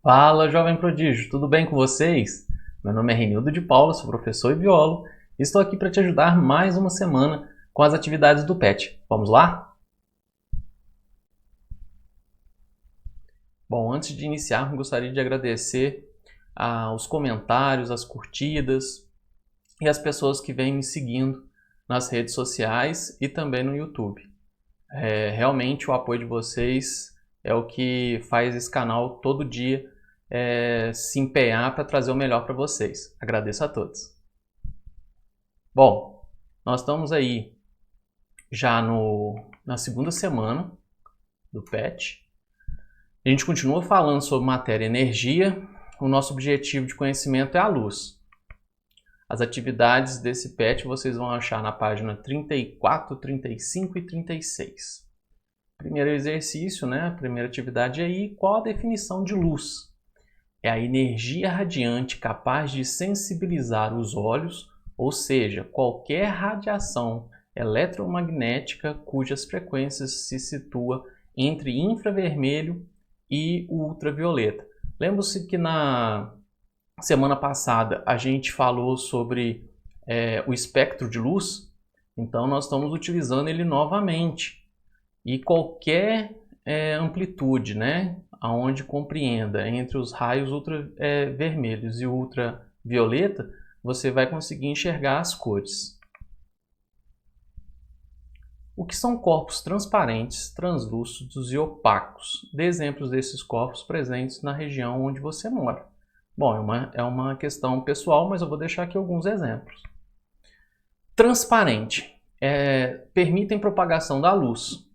Fala, jovem prodígio, tudo bem com vocês? Meu nome é Renildo de Paula, sou professor e biólogo e estou aqui para te ajudar mais uma semana com as atividades do PET. Vamos lá? Bom, antes de iniciar, gostaria de agradecer os comentários, as curtidas e as pessoas que vêm me seguindo nas redes sociais e também no YouTube. Realmente o apoio de vocês é o que faz esse canal todo dia se empenhar para trazer o melhor para vocês. Agradeço a todos. Bom, nós estamos aí já na segunda semana do PET. A gente continua falando sobre matéria e energia. O nosso objetivo de conhecimento é a luz. As atividades desse PET vocês vão achar na página 34, 35 e 36. Primeiro exercício, né? A primeira atividade aí, qual a definição de luz? É a energia radiante capaz de sensibilizar os olhos, ou seja, qualquer radiação eletromagnética cujas frequências se situam entre infravermelho e o ultravioleta. Lembra-se que na semana passada a gente falou sobre o espectro de luz? Então nós estamos utilizando ele novamente. E qualquer amplitude, né, aonde compreenda entre os raios ultravermelhos e ultravioleta, você vai conseguir enxergar as cores. O que são corpos transparentes, translúcidos e opacos? Dê exemplos desses corpos presentes na região onde você mora. Bom, é uma questão pessoal, mas eu vou deixar aqui alguns exemplos. Transparente. Permitem propagação da luz.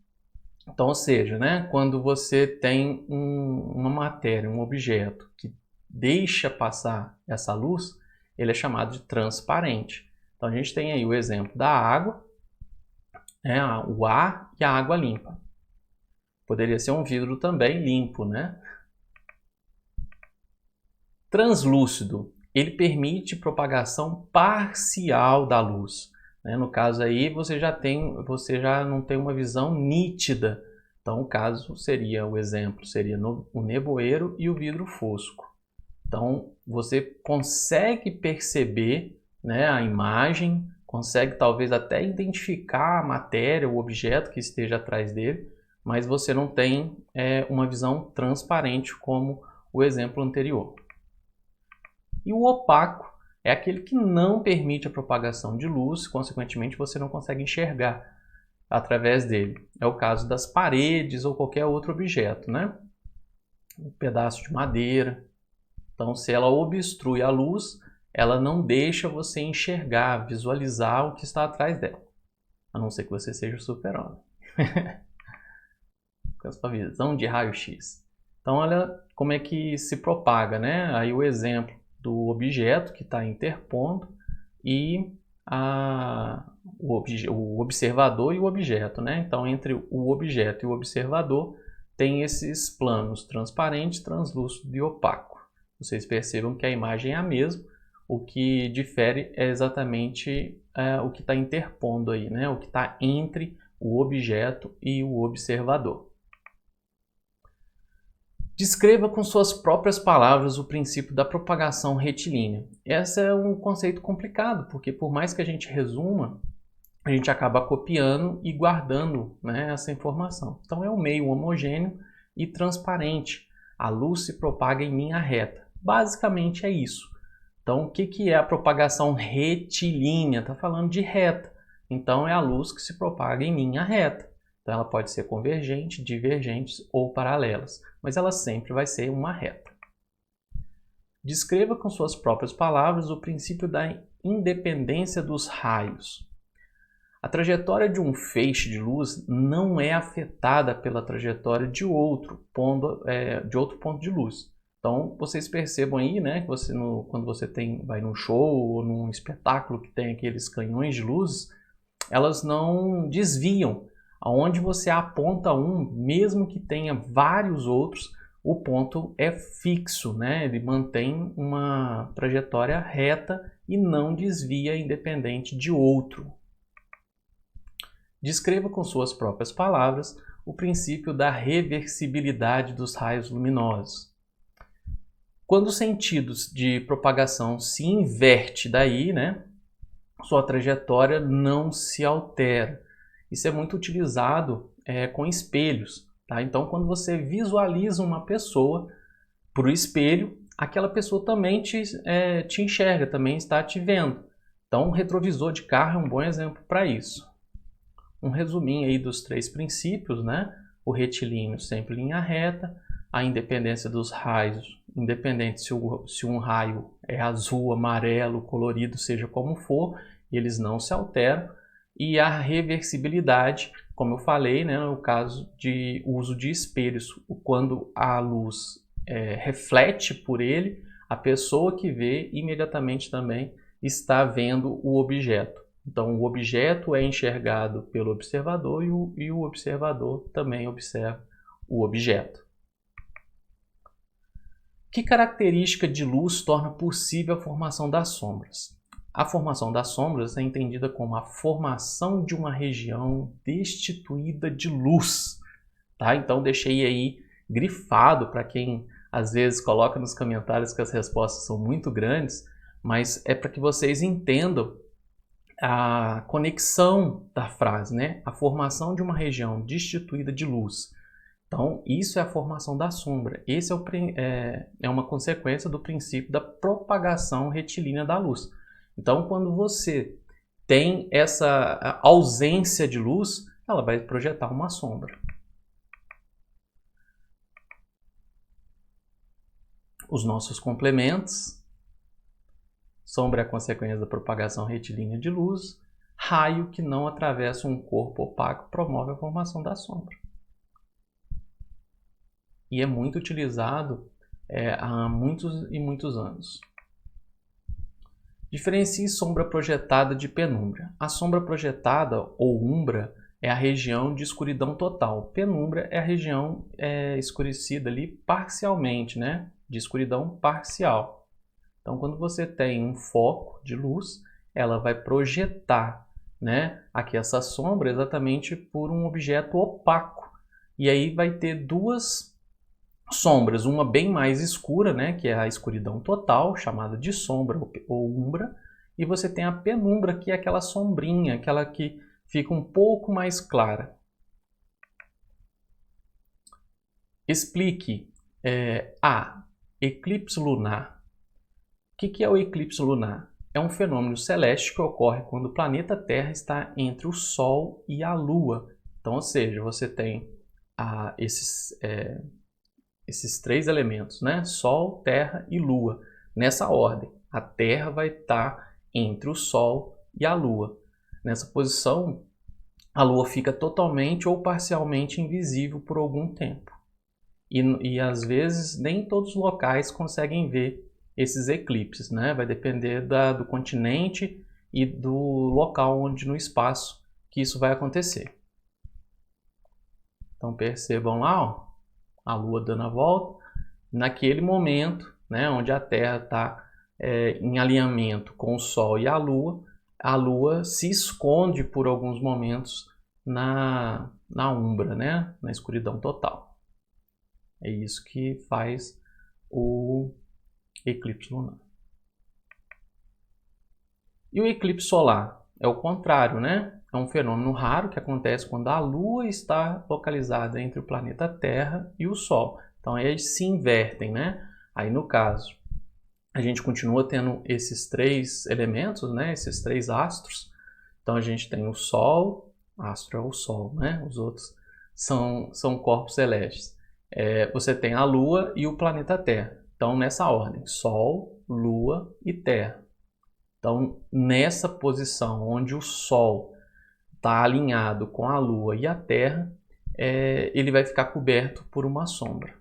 Então, ou seja, né, quando você tem uma matéria, um objeto que deixa passar essa luz, ele é chamado de transparente. Então, a gente tem aí o exemplo da água, o ar e a água limpa. Poderia ser um vidro também limpo, né? Translúcido, ele permite propagação parcial da luz. No caso aí, você já não tem uma visão nítida. Então, o caso seria, o exemplo seria o nevoeiro e o vidro fosco. Então, você consegue perceber, né, a imagem, consegue talvez até identificar a matéria, o objeto que esteja atrás dele, mas você não tem uma visão transparente como o exemplo anterior. E o opaco é aquele que não permite a propagação de luz, consequentemente você não consegue enxergar através dele. É o caso das paredes ou qualquer outro objeto, né? Um pedaço de madeira. Então, se ela obstrui a luz, ela não deixa você enxergar, visualizar o que está atrás dela. A não ser que você seja o super-homem. Com a sua visão de raio-x. Então, olha como é que se propaga, né? Aí o exemplo do objeto que está interpondo e o observador e o objeto, né? Então, entre o objeto e o observador tem esses planos transparente, translúcido e opaco. Vocês percebam que a imagem é a mesma, o que difere é exatamente o que está interpondo aí, né? O que está entre o objeto e o observador. Descreva com suas próprias palavras o princípio da propagação retilínea. Esse é um conceito complicado, porque por mais que a gente resuma, a gente acaba copiando e guardando, né, essa informação. Então é um meio homogêneo e transparente. A luz se propaga em linha reta. Basicamente é isso. Então o que é a propagação retilínea? Está falando de reta. Então é a luz que se propaga em linha reta. Então ela pode ser convergente, divergente ou paralelas, mas ela sempre vai ser uma reta. Descreva com suas próprias palavras o princípio da independência dos raios. A trajetória de um feixe de luz não é afetada pela trajetória de outro ponto de luz. Então vocês percebam aí, né, que quando você vai num show ou num espetáculo que tem aqueles canhões de luz, elas não desviam. Aonde você aponta um, mesmo que tenha vários outros, o ponto é fixo, né? Ele mantém uma trajetória reta e não desvia independente de outro. Descreva com suas próprias palavras o princípio da reversibilidade dos raios luminosos. Quando o sentido de propagação se inverte daí, né, sua trajetória não se altera. Isso é muito utilizado com espelhos. Tá? Então, quando você visualiza uma pessoa por espelho, aquela pessoa também te enxerga, também está te vendo. Então, o retrovisor de carro é um bom exemplo para isso. Um resuminho aí dos 3 princípios, né? O retilíneo sempre em linha reta, a independência dos raios, independente se um raio é azul, amarelo, colorido, seja como for, eles não se alteram. E a reversibilidade, como eu falei, né, no caso de uso de espelhos, quando a luz reflete por ele, a pessoa que vê imediatamente também está vendo o objeto. Então, o objeto é enxergado pelo observador e o observador também observa o objeto. Que característica de luz torna possível a formação das sombras? A formação das sombras é entendida como a formação de uma região destituída de luz. Tá? Então, deixei aí grifado para quem às vezes coloca nos comentários que as respostas são muito grandes, mas é para que vocês entendam a conexão da frase, né? A formação de uma região destituída de luz. Então, isso é a formação da sombra. Esse é uma consequência do princípio da propagação retilínea da luz. Então, quando você tem essa ausência de luz, ela vai projetar uma sombra. Os nossos complementos. Sombra é a consequência da propagação retilínea de luz. Raio que não atravessa um corpo opaco promove a formação da sombra. E é muito utilizado há muitos e muitos anos. Diferencie sombra projetada de penumbra. A sombra projetada, ou umbra, é a região de escuridão total. Penumbra é a região escurecida ali parcialmente, né? De escuridão parcial. Então, quando você tem um foco de luz, ela vai projetar, né, aqui essa sombra exatamente por um objeto opaco. E aí vai ter 2 sombras, uma bem mais escura, né, que é a escuridão total, chamada de sombra ou umbra, e você tem a penumbra, que é aquela sombrinha, aquela que fica um pouco mais clara. Explique eclipse lunar. O que é o eclipse lunar? É um fenômeno celeste que ocorre quando o planeta Terra está entre o Sol e a Lua. Então, ou seja, você tem esses 3 elementos, né? Sol, Terra e Lua. Nessa ordem, a Terra vai estar entre o Sol e a Lua. Nessa posição, a Lua fica totalmente ou parcialmente invisível por algum tempo. E às vezes nem todos os locais conseguem ver esses eclipses, né? Vai depender do continente e do local onde no espaço que isso vai acontecer. Então percebam lá, ó, a Lua dando a volta. Naquele momento, né, onde a Terra está em alinhamento com o Sol e a Lua se esconde por alguns momentos na umbra, né, na escuridão total. É isso que faz o eclipse lunar. E o eclipse solar? É o contrário, né? É um fenômeno raro que acontece quando a Lua está localizada entre o planeta Terra e o Sol. Então, eles se invertem, né? Aí, no caso, a gente continua tendo esses 3 elementos, né? Esses 3 astros. Então, a gente tem o Sol, astro é o Sol, né? Os outros são corpos celestes. Você tem a Lua e o planeta Terra. Então, nessa ordem, Sol, Lua e Terra. Então, nessa posição onde o Sol está alinhado com a Lua e a Terra, ele vai ficar coberto por uma sombra.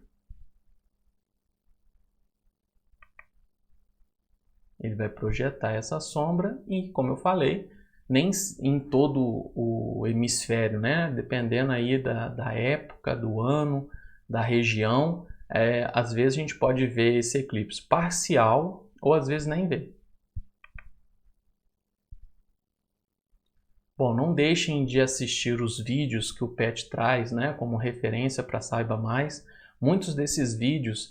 Ele vai projetar essa sombra e, como eu falei, nem em todo o hemisfério, né? Dependendo aí da época, do ano, da região, às vezes a gente pode ver esse eclipse parcial ou às vezes nem ver. Bom, não deixem de assistir os vídeos que o PET traz, né, como referência para Saiba Mais. Muitos desses vídeos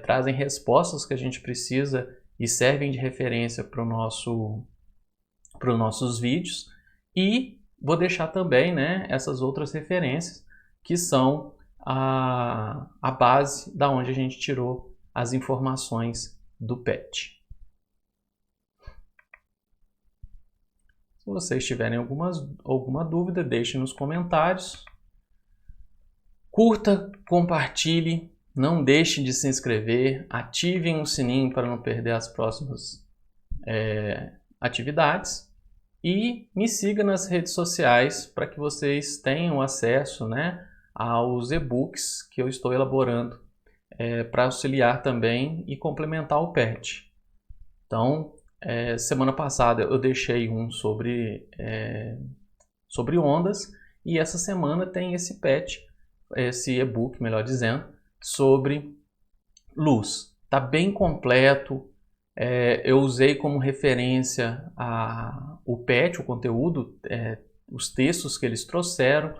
trazem respostas que a gente precisa e servem de referência para os nossos vídeos. E vou deixar também, né, essas outras referências que são a base da onde a gente tirou as informações do PET. Se vocês tiverem alguma dúvida, deixem nos comentários. Curta, compartilhe, não deixe de se inscrever, ativem o sininho para não perder as próximas atividades e me siga nas redes sociais para que vocês tenham acesso, né, aos e-books que eu estou elaborando para auxiliar também e complementar o PET. Então, semana passada eu deixei um sobre ondas e essa semana tem esse PET, esse e-book, melhor dizendo, sobre luz. Está bem completo. Eu usei como referência o PET, o conteúdo, os textos que eles trouxeram,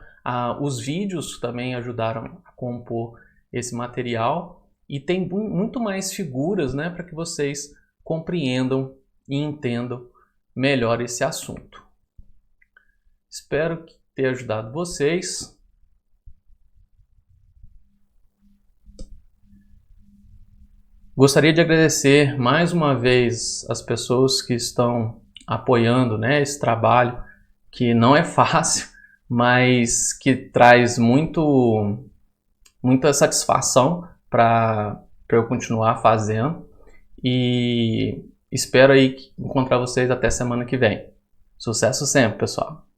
os vídeos também ajudaram a compor esse material e tem muito mais figuras, né, para que vocês compreendam e entendam melhor esse assunto. Espero ter ajudado vocês. Gostaria de agradecer mais uma vez as pessoas que estão apoiando, né, esse trabalho, que não é fácil, mas que traz muita satisfação para eu continuar fazendo. E espero aí encontrar vocês até semana que vem. Sucesso sempre, pessoal!